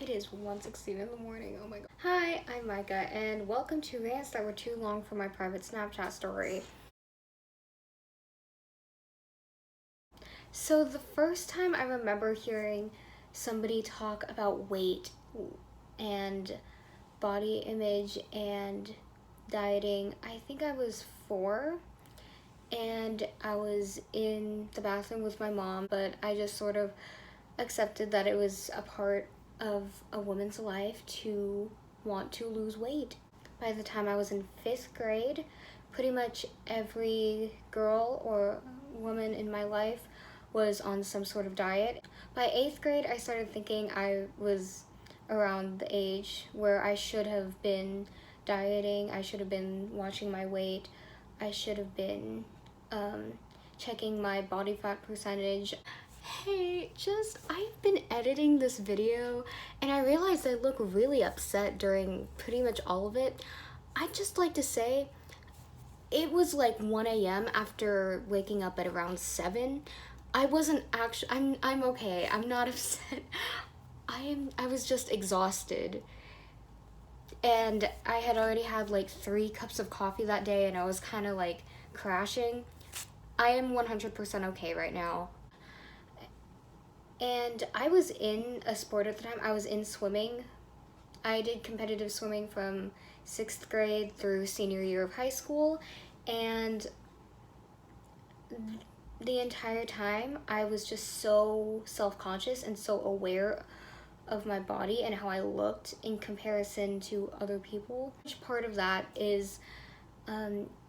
It is 1:16 in the morning, oh my god. Hi, I'm Micah, and welcome to rants that were too long for my private Snapchat story. So the first time I remember hearing somebody talk about weight and body image and dieting, I think I was 4, and I was in the bathroom with my mom, but I just sort of accepted that it was a part of a woman's life to want to lose weight. By the time I was in 5th grade, pretty much every girl or woman in my life was on some sort of diet. By 8th grade, I started thinking I was around the age where I should have been dieting, I should have been watching my weight, I should have been checking my body fat percentage. Hey, I've been editing this video and I realized I look really upset during pretty much all of it. I'd just like to say, it was like 1 a.m. after waking up at around 7. I wasn't actually, I'm okay, I'm not upset. I was just exhausted. And I had already had like 3 cups of coffee that day and I was kind of like crashing. I am 100% okay right now. And I was in a sport at the time. I was in swimming. I did competitive swimming from 6th grade through senior year of high school, and the entire time I was just so self-conscious and so aware of my body and how I looked in comparison to other people. Part of that is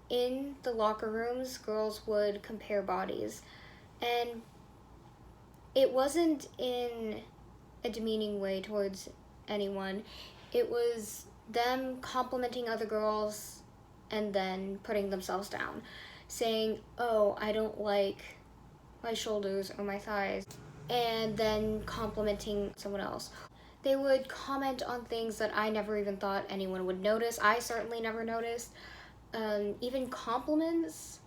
in the locker rooms, girls would compare bodies, and it wasn't in a demeaning way towards anyone. It was them complimenting other girls and then putting themselves down, saying, oh, I don't like my shoulders or my thighs, and then complimenting someone else. They would comment on things that I never even thought anyone would notice. I certainly never noticed. Even compliments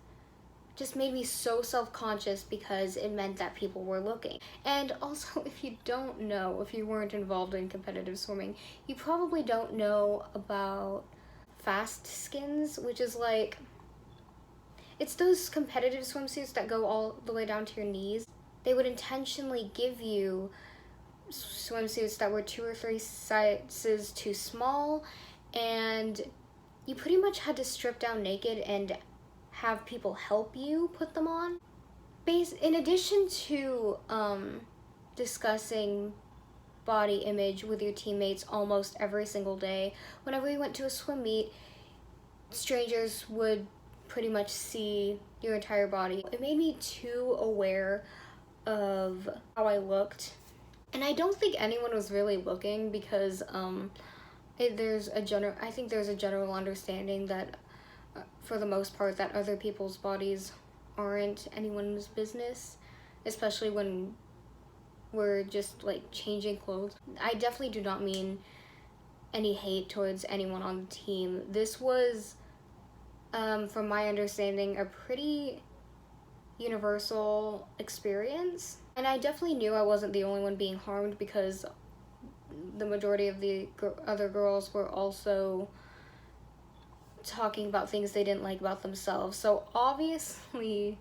just made me so self-conscious because it meant that people were looking. And also, if you don't know, if you weren't involved in competitive swimming, you probably don't know about fast skins, which is like, it's those competitive swimsuits that go all the way down to your knees. They would intentionally give you swimsuits that were 2 or 3 sizes too small, and you pretty much had to strip down naked and have people help you put them on. In addition to discussing body image with your teammates almost every single day, whenever you went to a swim meet, strangers would pretty much see your entire body. It made me too aware of how I looked, and I don't think anyone was really looking because I think there's a general understanding that for the most part that other people's bodies aren't anyone's business, especially when we're just like changing clothes. I definitely do not mean any hate towards anyone on the team. This was, from my understanding, a pretty universal experience, and I definitely knew I wasn't the only one being harmed because the majority of the other girls were also talking about things they didn't like about themselves. So obviously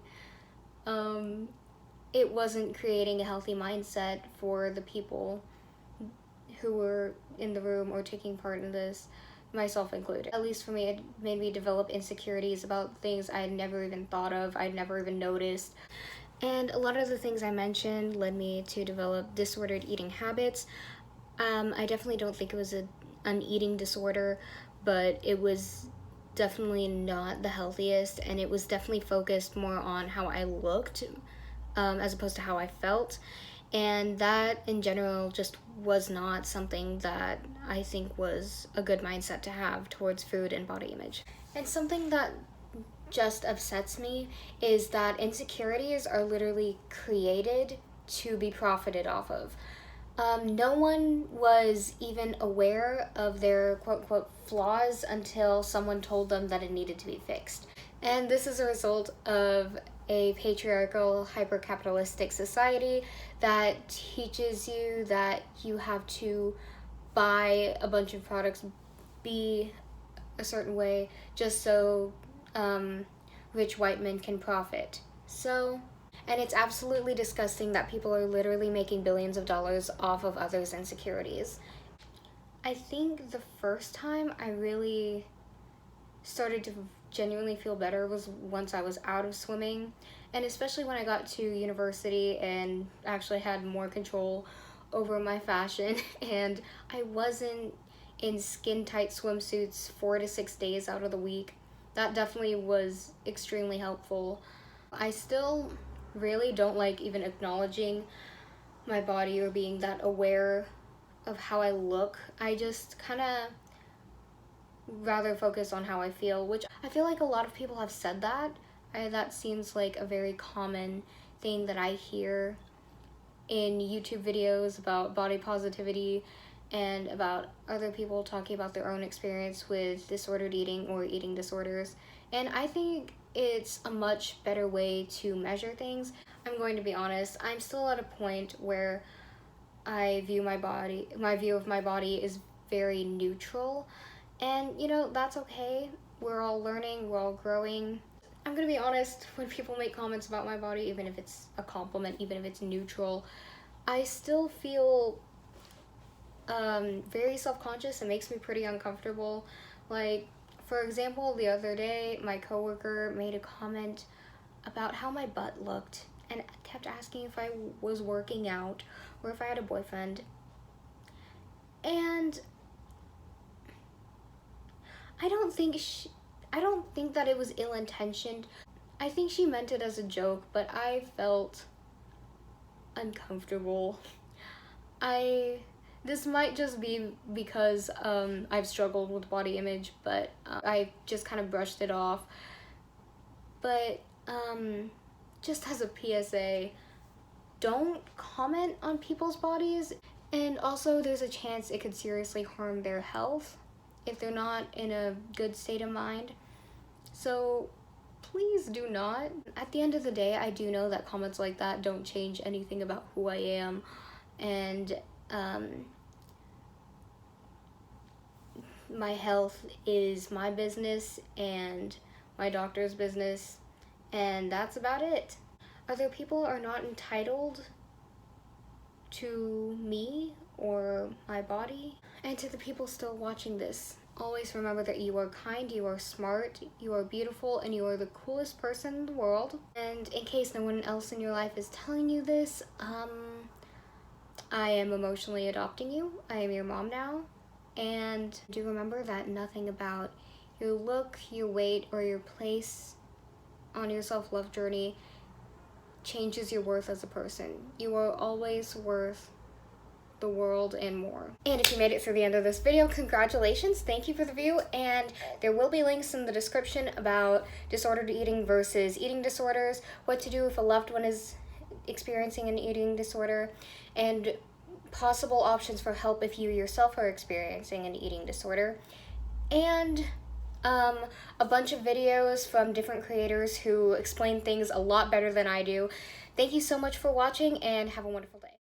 it wasn't creating a healthy mindset for the people who were in the room or taking part in this, myself included. At least for me, it made me develop insecurities about things I had never even thought of, I'd never even noticed. And a lot of the things I mentioned led me to develop disordered eating habits. I definitely don't think it was an eating disorder, but it was definitely not the healthiest, and it was definitely focused more on how I looked as opposed to how I felt, and that in general just was not something that I think was a good mindset to have towards food and body image. And something that just upsets me is that insecurities are literally created to be profited off of. No one was even aware of their quote-unquote flaws until someone told them that it needed to be fixed. And this is a result of a patriarchal, hyper-capitalistic society that teaches you that you have to buy a bunch of products, be a certain way, just so rich white men can profit. So, and it's absolutely disgusting that people are literally making billions of dollars off of others' insecurities. I think the first time I really started to genuinely feel better was once I was out of swimming, and especially when I got to university and actually had more control over my fashion and I wasn't in skin tight swimsuits 4 to 6 days out of the week. That definitely was extremely helpful. I still really don't like even acknowledging my body or being that aware of how I look. I just kind of rather focus on how I feel, which I feel like a lot of people have said that. That seems like a very common thing that I hear in YouTube videos about body positivity and about other people talking about their own experience with disordered eating or eating disorders. And I think it's a much better way to measure things. I'm going to be honest, I'm still at a point where my view of my body is very neutral. And you know, that's okay. We're all learning, we're all growing. I'm gonna be honest, when people make comments about my body, even if it's a compliment, even if it's neutral, I still feel very self-conscious. It makes me pretty uncomfortable. Like, for example, the other day, my coworker made a comment about how my butt looked and kept asking if I was working out or if I had a boyfriend. And I don't think that it was ill-intentioned. I think she meant it as a joke, but I felt uncomfortable. This might just be because I've struggled with body image, but I just kind of brushed it off. But just as a PSA, don't comment on people's bodies. And also, there's a chance it could seriously harm their health if they're not in a good state of mind. So please do not. At the end of the day, I do know that comments like that don't change anything about who I am, and my health is my business and my doctor's business, and that's about it. Other people are not entitled to me or my body. And to the people still watching this, always remember that you are kind, you are smart, you are beautiful, and you are the coolest person in the world. And in case no one else in your life is telling you this, I am emotionally adopting you. I am your mom now. And do remember that nothing about your look, your weight, or your place on your self-love journey changes your worth as a person. You are always worth the world and more. And if you made it through the end of this video, congratulations, thank you for the view, and there will be links in the description about disordered eating versus eating disorders, what to do if a loved one is experiencing an eating disorder, and possible options for help if you yourself are experiencing an eating disorder, and a bunch of videos from different creators who explain things a lot better than I do. Thank you so much for watching, and have a wonderful day.